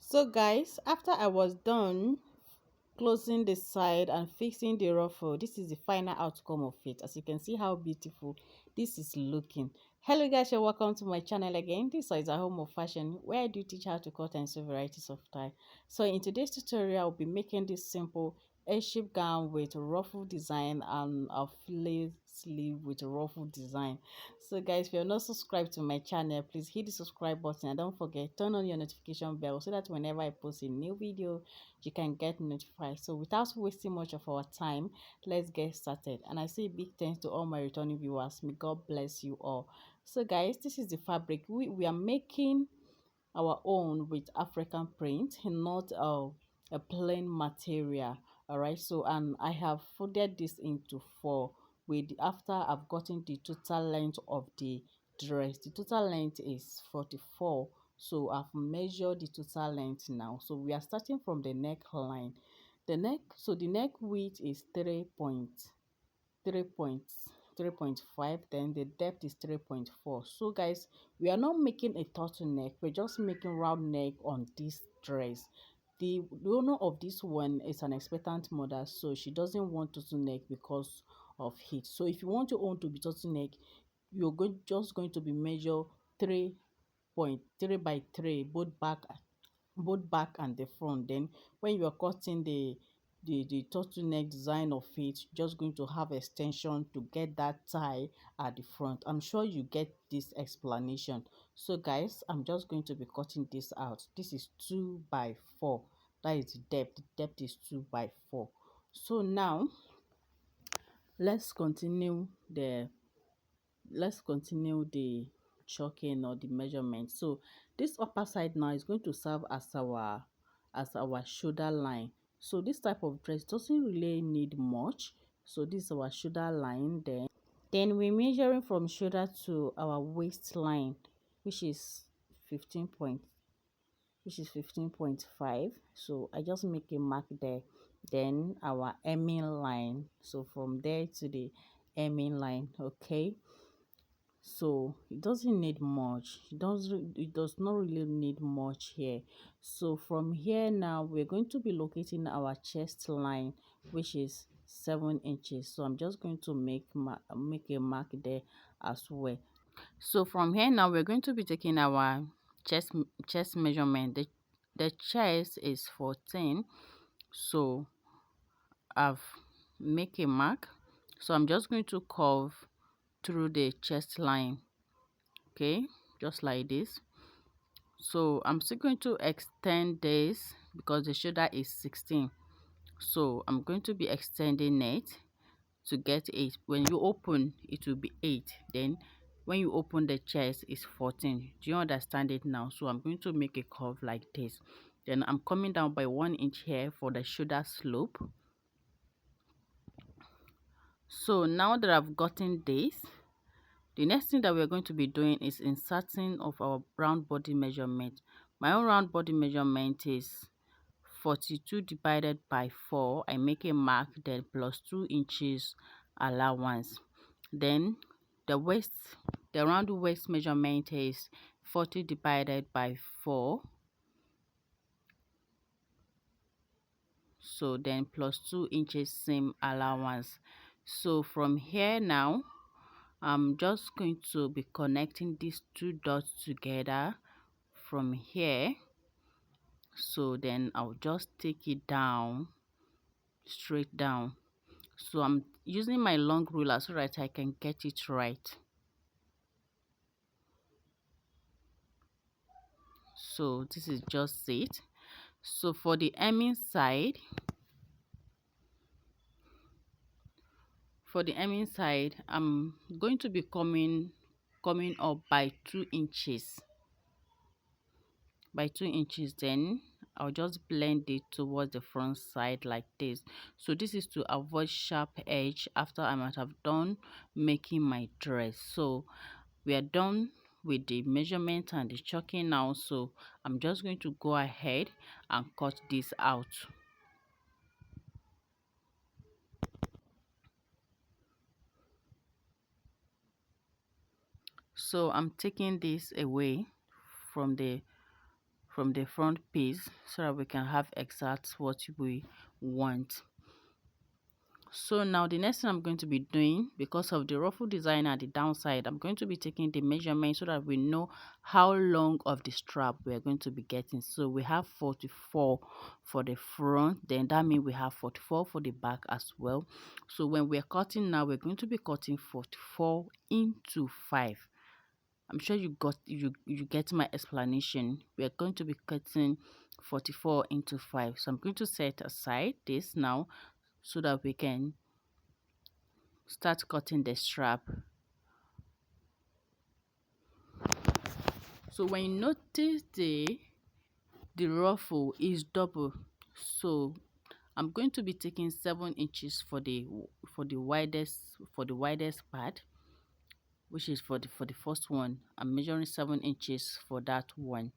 So guys, after I was done closing the side and fixing the ruffle, this is the final outcome of it. As you can see how beautiful this is looking. Hello guys, you're welcome to my channel again. This is a home of fashion where I do teach how to cut and sew varieties of tie. So in today's tutorial, I'll be making this simple a-shape gown with ruffle design and a flare sleeve with ruffle design. So guys, if you're not subscribed to my channel, please hit the subscribe button and don't forget turn on your notification bell so that whenever I post a new video you can get notified. So without wasting much of our time, let's get started. And I say big thanks to all my returning viewers. May God bless you all. So guys, this is the fabric we are making our own with African print, not a plain material. All right, so and I have folded this into four with after I've gotten the total length of the dress. The total length is 44, so I've measured the total length now. So we are starting from the neckline. The neck width is 3.5, then the depth is 3.4. So guys, we are not making a turtleneck, we're just making round neck on this dress. The owner of this one is an expectant mother, so she doesn't want turtleneck because of heat. So if you want your own to be turtleneck, you're just going to be measure 3.3 by 3 both back and the front. Then when you are cutting the turtleneck design of it, just going to have extension to get that tie at the front. I'm sure you get this explanation. So guys, I'm just going to be cutting this out. This is 2 by 4. That is the depth is 2 by 4. So now let's continue the chalking or the measurement. So this upper side now is going to serve as our shoulder line. So this type of dress doesn't really need much. So this is our shoulder line. Then we're measuring from shoulder to our waistline, which is 15 point which is 15.5. So I just make a mark there. Then our hemming line, so from there to the hemming line. Okay, so it doesn't need much. It does not really need much here. So from here now we're going to be locating our chest line, which is 7 inches. So I'm just going to make a mark there as well. So from here now we're going to be taking our chest measurement. The chest is 14, so I've make a mark. So I'm just going to curve through the chest line. Okay, just like this. So I'm still going to extend this because the shoulder is 16, so I'm going to be extending it to get 8. When you open, it will be 8. Then when you open the chest, is 14. Do you understand it now? So I'm going to make a curve like this. Then I'm coming down by 1 inch here for the shoulder slope. So now that I've gotten this, the next thing that we're going to be doing is inserting of our round body measurement. My own round body measurement is 42 divided by 4. I make a mark, then plus 2 inches allowance. Then the round waist measurement is 40 divided by 4. So then plus 2 inches seam allowance. So from here now, I'm just going to be connecting these two dots together from here. So then I'll just take it down, straight down. So I'm using my long ruler so that I can get it right. So this is just it. So for the hemming side, I'm going to be coming up by 2 inches. Then I'll just blend it towards the front side like this. So this is to avoid sharp edge after I might have done making my dress. So we are done with the measurement and the chalking now, so I'm just going to go ahead and cut this out. So I'm taking this away from the from the front piece so that we can have exact what we want. So now the next thing I'm going to be doing, because of the ruffle design at the downside, I'm going to be taking the measurement so that we know how long of the strap we are going to be getting. So we have 44 for the front, then that means we have 44 for the back as well. So when we're cutting now, we're going to be cutting 44 into 5. I'm sure you get my explanation. We are going to be cutting 44 into 5. So I'm going to set aside this now so that we can start cutting the strap. So when you notice the ruffle is double, so I'm going to be taking 7 inches for the widest part, which is for the first one. I'm measuring 7 inches for that one.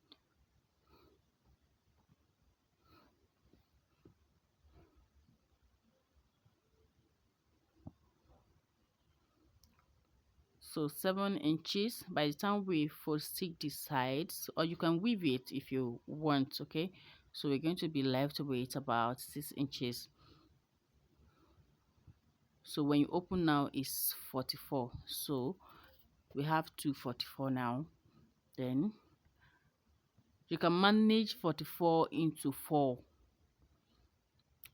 So 7 inches. By the time we foresee the sides, or you can weave it if you want, okay? So we're going to be left with about 6 inches. So when you open now is 44. So we have 244 now. Then you can manage 44 into 4,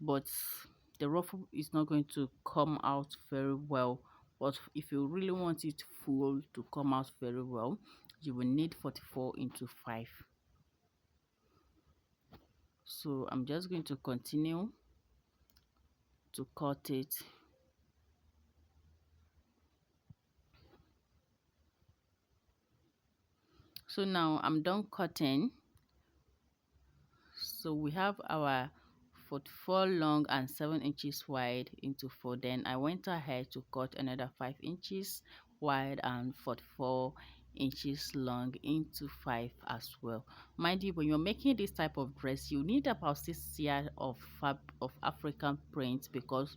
but the ruffle is not going to come out very well. But if you really want it full to come out very well, you will need 44 into 5. So I'm just going to continue to cut it. So now I'm done cutting. So we have our 44 long and 7 inches wide into 4. Then I went ahead to cut another 5 inches wide and 44 inches long into 5 as well. Mind you, when you're making this type of dress, you need about 6 yards of African print, because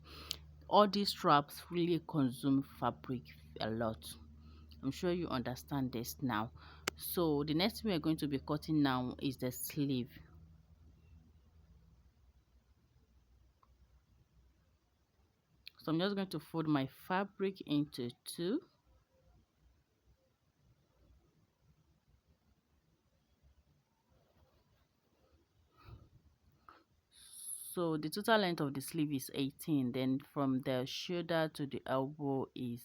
all these straps really consume fabric a lot. I'm sure you understand this now. So the next thing we're going to be cutting now is the sleeve. So I'm just going to fold my fabric into 2. So the total length of the sleeve is 18. Then from the shoulder to the elbow is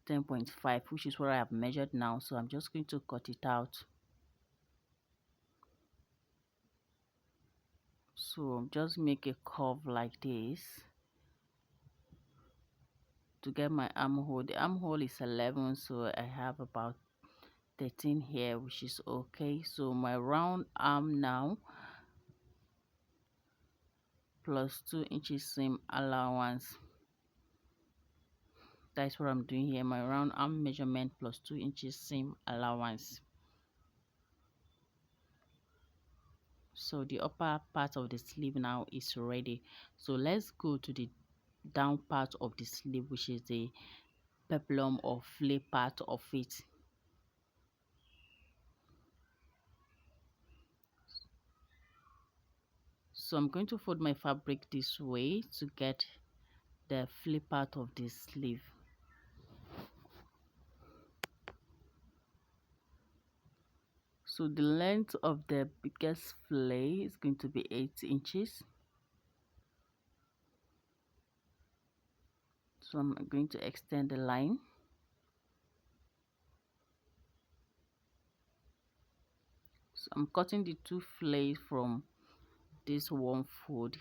10.5, which is what I have measured now. So I'm just going to cut it out. So just make a curve like this to get my armhole. The armhole is 11, so I have about 13 here, which is okay. So my round arm now plus 2 inches seam allowance. That's what I'm doing here. My round arm measurement plus 2 inches seam allowance. So the upper part of the sleeve now is ready. So let's go to the down part of the sleeve, which is the peplum or flare part of it. So I'm going to fold my fabric this way to get the flare part of the sleeve. So the length of the biggest flare is going to be 8 inches. So I'm going to extend the line. So I'm cutting the 2 flares from this one fold.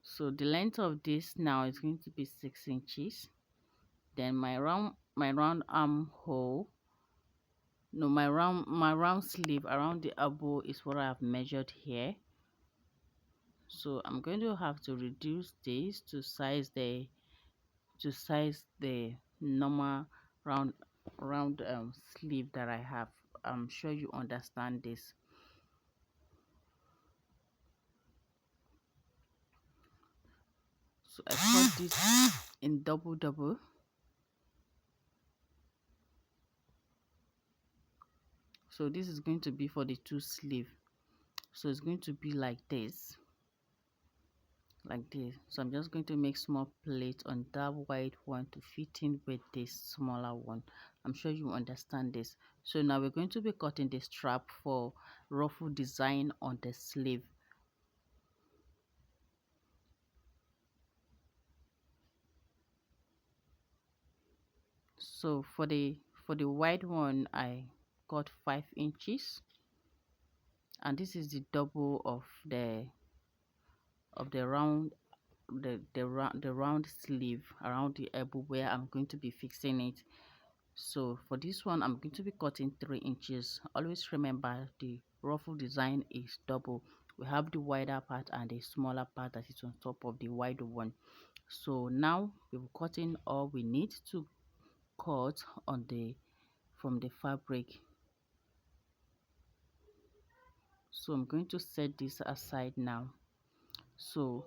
So the length of this now is going to be 6 inches. Then my round armhole, no, my round sleeve around the elbow is what I have measured here. So I'm going to have to reduce this to size the normal round sleeve that I have. I'm sure you understand this. So I cut this in double. So this is going to be for the two sleeve. So it's going to be like this, so I'm just going to make small plate on that white one to fit in with this smaller one. I'm sure you understand this. So now we're going to be cutting the strap for ruffle design on the sleeve. So for the white one, I got 5 inches, and this is the double of the round the round sleeve around the elbow where I'm going to be fixing it. So for this one, I'm going to be cutting 3 inches. Always remember the ruffle design is double. We have the wider part and the smaller part that is on top of the wider one. So now we're cutting all we need to cut on the from the fabric. So I'm going to set this aside now. So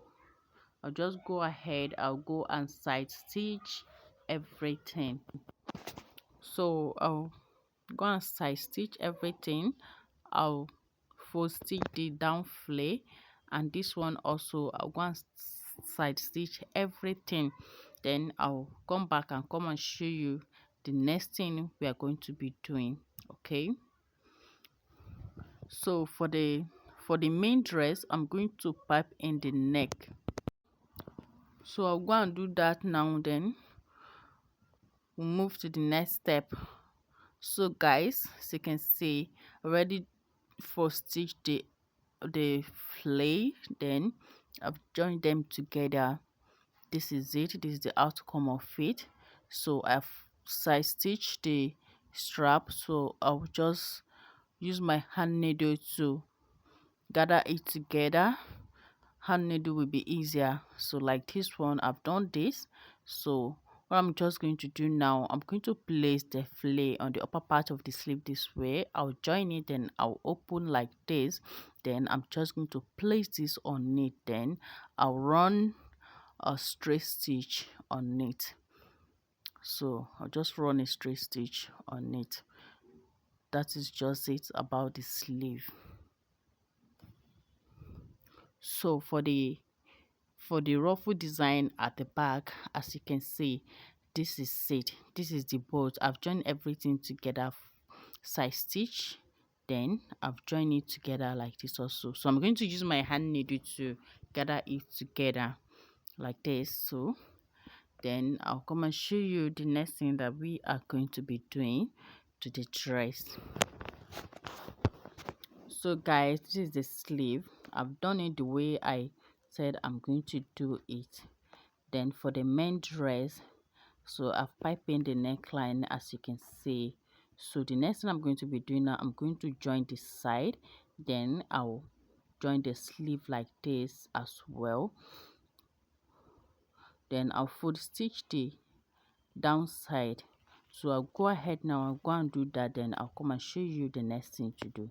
I'll just go ahead, I'll go and side stitch everything. So I'll go and side stitch everything. I'll fold stitch the down flay, and this one also I'll go and side stitch everything. Then I'll come back and come and show you the next thing we are going to be doing. Okay, so for the main dress, I'm going to pipe in the neck. So I'll go and do that now. Then we'll move to the next step. So guys, as you can see, already for stitch the flay, then I've joined them together. This is it, this is the outcome of it. So I've side stitched the strap, so I'll just use my hand needle to gather it together. Hand needle will be easier. So like this one, I've done this. So what I'm just going to do now, I'm going to place the fillet on the upper part of the sleeve this way. I'll join it, then I'll open like this. Then I'm just going to place this on it. Then I'll run a straight stitch on it. So I'll just run a straight stitch on it. That is just it about the sleeve. So for the ruffle design at the back, as you can see, this is it, this is the bolt. I've joined everything together, side stitch, then I've joined it together like this also. So I'm going to use my hand needle to gather it together like this. So then I'll come and show you the next thing that we are going to be doing to the dress. So guys, this is the sleeve. I've done it the way I said I'm going to do it. Then for the main dress, so I've piped in the neckline, as you can see. So the next thing I'm going to be doing now, I'm going to join the side, then I'll join the sleeve like this as well. Then I'll fold stitch the downside. So I'll go ahead now, I'll go and do that, then I'll come and show you the next thing to do.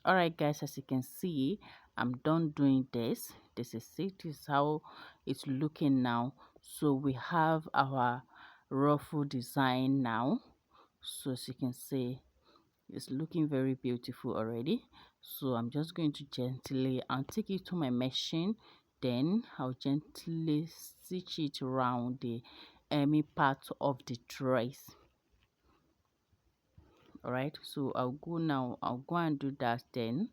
Alright guys, as you can see, I'm done doing this. This is it, this is how it's looking now. So we have our ruffle design now. So as you can see, it's looking very beautiful already. So I'm just going to gently and take it to my machine, then I'll gently stitch it around the army part of the dress. All right, so I'll go now, I'll go and do that, then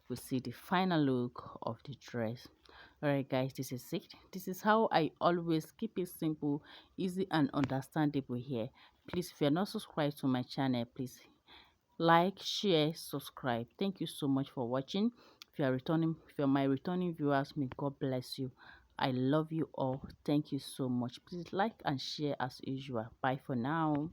we'll see the final look of the dress. All right guys, this is it, this is how I always keep it simple, easy and understandable here. Please, if you're not subscribed to my channel, please like, share, subscribe. Thank you so much for watching. If you're my returning viewers, may God bless you. I love you all. Thank you so much. Please like and share as usual. Bye for now.